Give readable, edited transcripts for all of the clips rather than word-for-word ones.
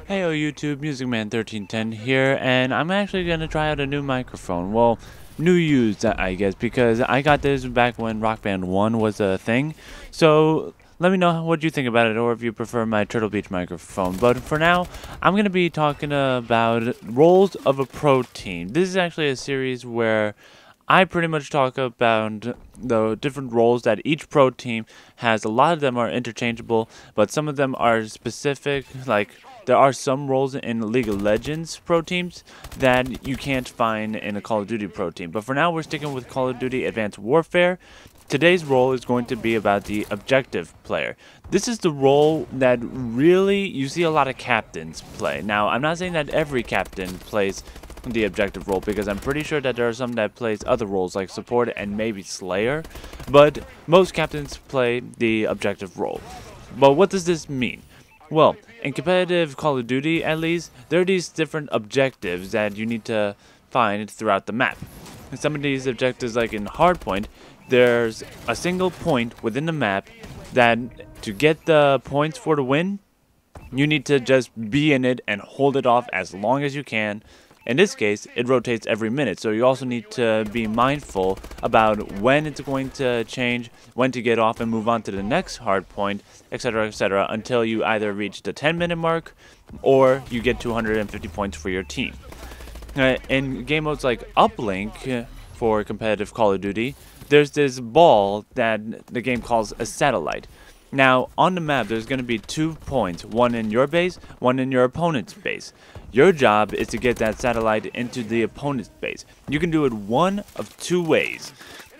Heyo YouTube, MusicMan1310 here, and I'm actually going to try out a new microphone. Well, new used, I guess, because I got this back when Rock Band 1 was a thing. So, let me know what you think about it, or if you prefer my Turtle Beach microphone. But for now, I'm going to be talking about roles of a pro team. This is actually a series where I pretty much talk about the different roles that each pro team has. A lot of them are interchangeable, but some of them are specific. Like, there are some roles in League of Legends pro teams that you can't find in a Call of Duty pro team. But for now, we're sticking with Call of Duty Advanced Warfare. Today's role is going to be about the objective player. This is the role that really you see a lot of captains play. Now, I'm not saying that every captain plays the objective role, because I'm pretty sure that there are some that plays other roles like support and maybe Slayer, but most captains play the objective role. But what does this mean? Well, in competitive Call of Duty at least, there are these different objectives that you need to find throughout the map. And some of these objectives, like in Hardpoint, there's a single point within the map that to get the points for the win, you need to just be in it and hold it off as long as you can. In this case, it rotates every minute, so you also need to be mindful about when it's going to change, when to get off and move on to the next hard point, etc., until you either reach the 10-minute mark or you get 250 points for your team. In game modes like Uplink for competitive Call of Duty, there's this ball that the game calls a satellite. Now, on the map, there's going to be 2 points, one in your base, one in your opponent's base. Your job is to get that satellite into the opponent's base. You can do it one of 2 ways.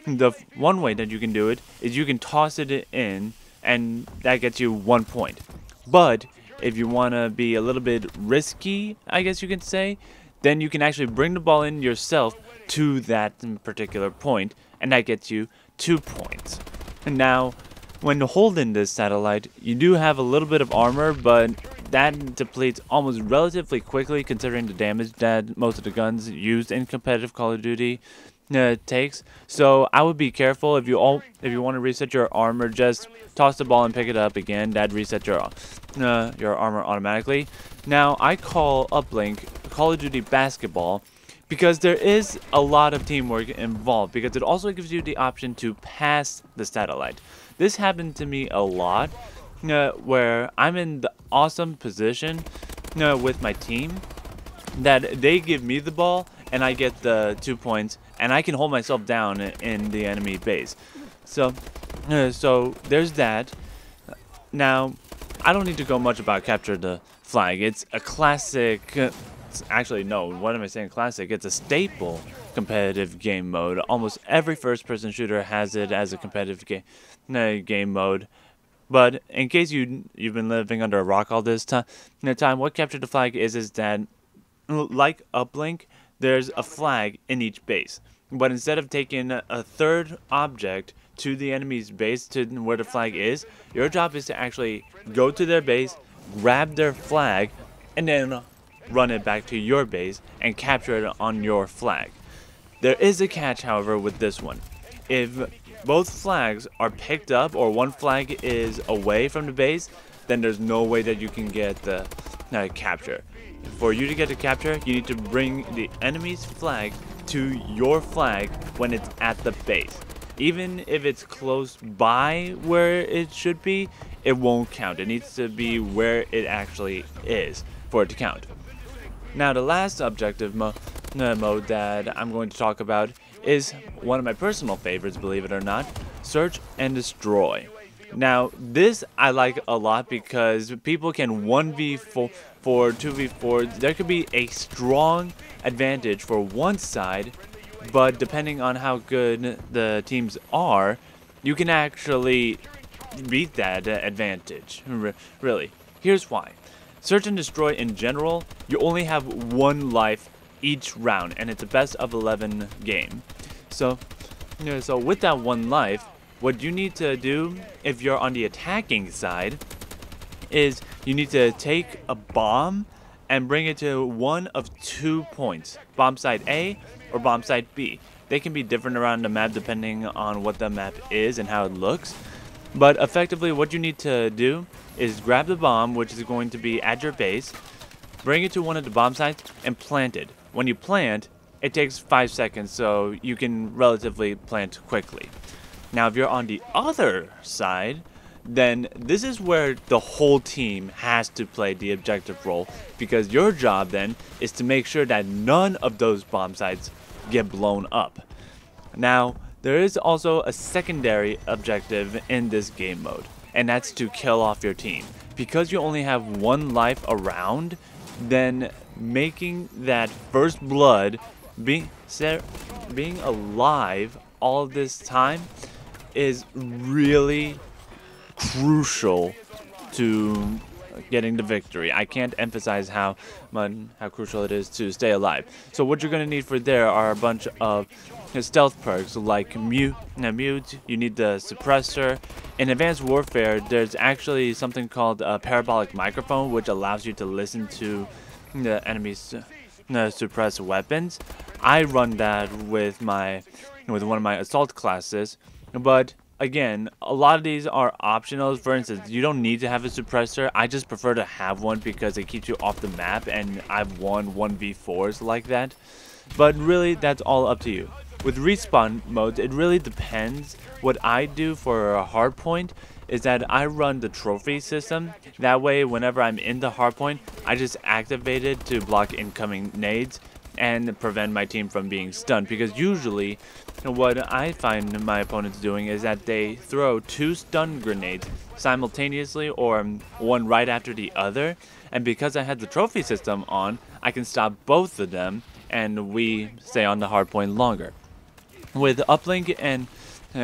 The one way that you can do it is you can toss it in, and that gets you 1 point. But if you want to be a little bit risky, I guess you can say, then you can actually bring the ball in yourself to that particular point, and that gets you 2 points. And now, when holding this satellite, you do have a little bit of armor, but that depletes almost relatively quickly considering the damage that most of the guns used in competitive Call of Duty takes. So I would be careful. If you want to reset your armor, just toss the ball and pick it up again. That resets your armor automatically. Now, I call Uplink Call of Duty Basketball because there is a lot of teamwork involved, because it also gives you the option to pass the satellite. This happened to me a lot, where I'm in the awesome position with my team that they give me the ball and I get the 2 points, and I can hold myself down in the enemy base. So there's that. Now, I don't need to go much about capture the flag. It's a classic. Actually, no, what am I saying classic? It's a staple competitive game mode. Almost every first-person shooter has it as a competitive game mode. But in case you've been living under a rock all this time, what capture the flag is that, like Uplink, there's a flag in each base. But instead of taking a third object to the enemy's base to where the flag is, your job is to actually go to their base, grab their flag, and then run it back to your base and capture it on your flag. There is a catch, however, with this one. If both flags are picked up or one flag is away from the base, then there's no way that you can get the capture. For you to get the capture, you need to bring the enemy's flag to your flag when it's at the base. Even if it's close by where it should be, it won't count. It needs to be where it actually is for it to count. Now, the last objective mode that I'm going to talk about is one of my personal favorites, believe it or not, Search and Destroy. Now, this I like a lot because people can 1v4, 2v4. There could be a strong advantage for one side, but depending on how good the teams are, you can actually beat that advantage. Really. Here's why. Search and Destroy in general, you only have 1 life each round, and it's a best of 11 game. So with that 1 life, what you need to do if you're on the attacking side is you need to take a bomb and bring it to one of 2 points, bomb site A or bomb site B. They can be different around the map depending on what the map is and how it looks. But effectively what you need to do is grab the bomb, which is going to be at your base, bring it to one of the bomb sites and plant it. When you plant, it takes 5 seconds, so you can relatively plant quickly. Now, if you're on the other side, then this is where the whole team has to play the objective role, because your job then is to make sure that none of those bomb sites get blown up. Now, there is also a secondary objective in this game mode, and that's to kill off your team. Because you only have one life around, then making that first blood, being alive all this time, is really crucial to getting the victory. I can't emphasize how crucial it is to stay alive. So what you're going to need for there are a bunch of stealth perks like mute. You need the suppressor. In Advanced Warfare, there's actually something called a parabolic microphone, which allows you to listen to the enemy's suppressed weapons. I run that with one of my assault classes, but again, a lot of these are optional. For instance, you don't need to have a suppressor. I just prefer to have one because it keeps you off the map, and I've won 1v4s like that. But really, that's all up to you. With respawn modes, it really depends. What I do for a hardpoint is that I run the trophy system. That way, whenever I'm in the hardpoint, I just activate it to block incoming nades and prevent my team from being stunned, because usually what I find my opponents doing is that they throw 2 stun grenades simultaneously, or one right after the other, and because I had the trophy system on, I can stop both of them and we stay on the hard point longer. With uplink and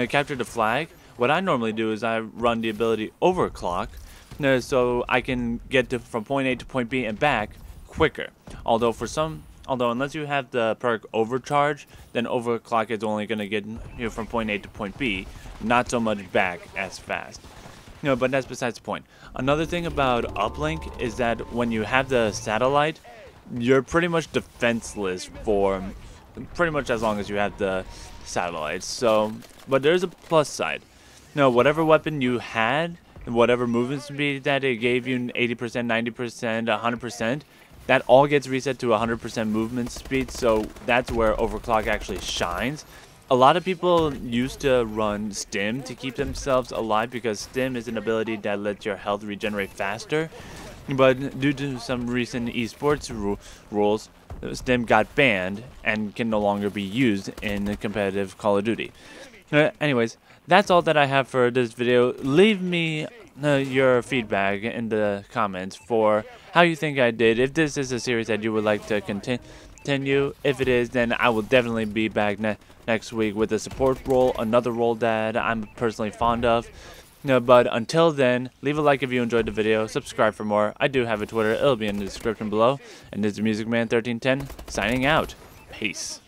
capture the flag, what I normally do is I run the ability overclock, so I can get from point A to point B and back quicker. Although unless you have the perk overcharge, then overclock is only going to get you from point A to point B, not so much back as fast. But that's besides the point. Another thing about uplink is that when you have the satellite, you're pretty much defenseless for pretty much as long as you have the satellite. So, but there's a plus side. Whatever weapon you had, whatever movement speed that it gave you, 80%, 90%, 100%, that all gets reset to 100% movement speed, so that's where overclock actually shines. A lot of people used to run stim to keep themselves alive, because stim is an ability that lets your health regenerate faster. But due to some recent eSports rules, stim got banned and can no longer be used in competitive Call of Duty. Anyways, that's all that I have for this video. Leave me your feedback in the comments for how you think I did. If this is a series that you would like to continue, if it is, then I will definitely be back next week with a support role, another role that I'm personally fond of. But until then, leave a like if you enjoyed the video, subscribe for more. I do have a Twitter, it'll be in the description below. And this is MusicMan1310 signing out. Peace.